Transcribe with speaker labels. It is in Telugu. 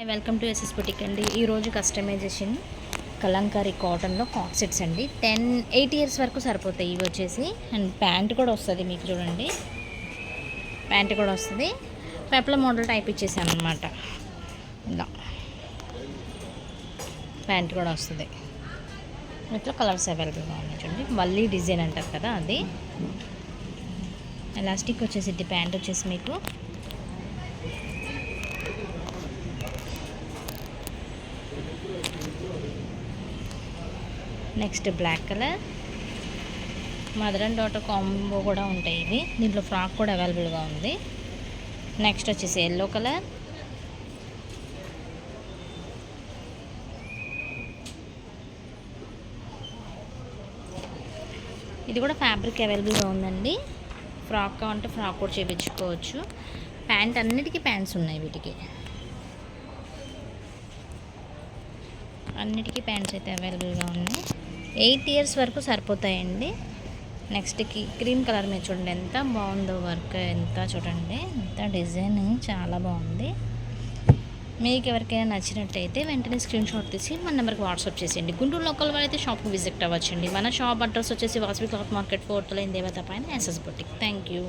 Speaker 1: వెల్కమ్ టు ఎస్ఎస్ బుటిక్ అండి. ఈరోజు కస్టమైజేషన్ కలంకారీ కాటన్లో కాట్ సెట్స్ అండి. 8 ఇయర్స్ వరకు సరిపోతాయి ఇవి వచ్చేసి. అండ్ ప్యాంట్ కూడా వస్తుంది, మీకు చూడండి ప్యాంట్ కూడా వస్తుంది. పెప్ల మోడల్ టైప్ ఇచ్చేసాను అనమాట. ఇలా ప్యాంట్ కూడా వస్తుంది. ఇట్లా కలర్స్ అవైలబుల్గా ఉన్నాయి చూడండి. మళ్ళీ డిజైన్ అంటారు కదా అది. ఎలాస్టిక్ వచ్చేసి ఇది ప్యాంట్ వచ్చేసి మీకు next black colour, mother and daughter combo కూడా ఉంటాయి ఇవి. దీంట్లో ఫ్రాక్ కూడా అవైలబుల్గా ఉంది. నెక్స్ట్ వచ్చేసి ఎల్లో కలర్, ఇది కూడా ఫ్యాబ్రిక్ అవైలబుల్గా ఉందండి. ఫ్రాక్ కావాలంటే ఫ్రాక్ కూడా చేయించుకోవచ్చు. ప్యాంట్ అన్నిటికీ ప్యాంట్స్ ఉన్నాయి వీటికి, అన్నిటికీ ప్యాంట్స్ అయితే అవైలబుల్గా ఉన్నాయి. 8 ఇయర్స్ వరకు సరిపోతాయండి. నెక్స్ట్కి క్రీమ్ కలర్ మీద చూడండి ఎంత బాగుందో వర్క్, ఎంత చూడండి ఎంత డిజైన్ చాలా బాగుంది. మీకు ఎవరికైనా నచ్చినట్టయితే వెంటనే స్క్రీన్ షాట్ తీసి మన నెంబర్కి వాట్సాప్ చేసేయండి. గుంటూరు లోకల్ వాళ్ళైతే షాప్కి విజిట్ అవ్వచ్చండి. మన షాప్ అడ్రస్ వచ్చేసి Vasavi cloth market 4th line దేవత పైన ఎస్ఎస్ బుటిక్. Thank you.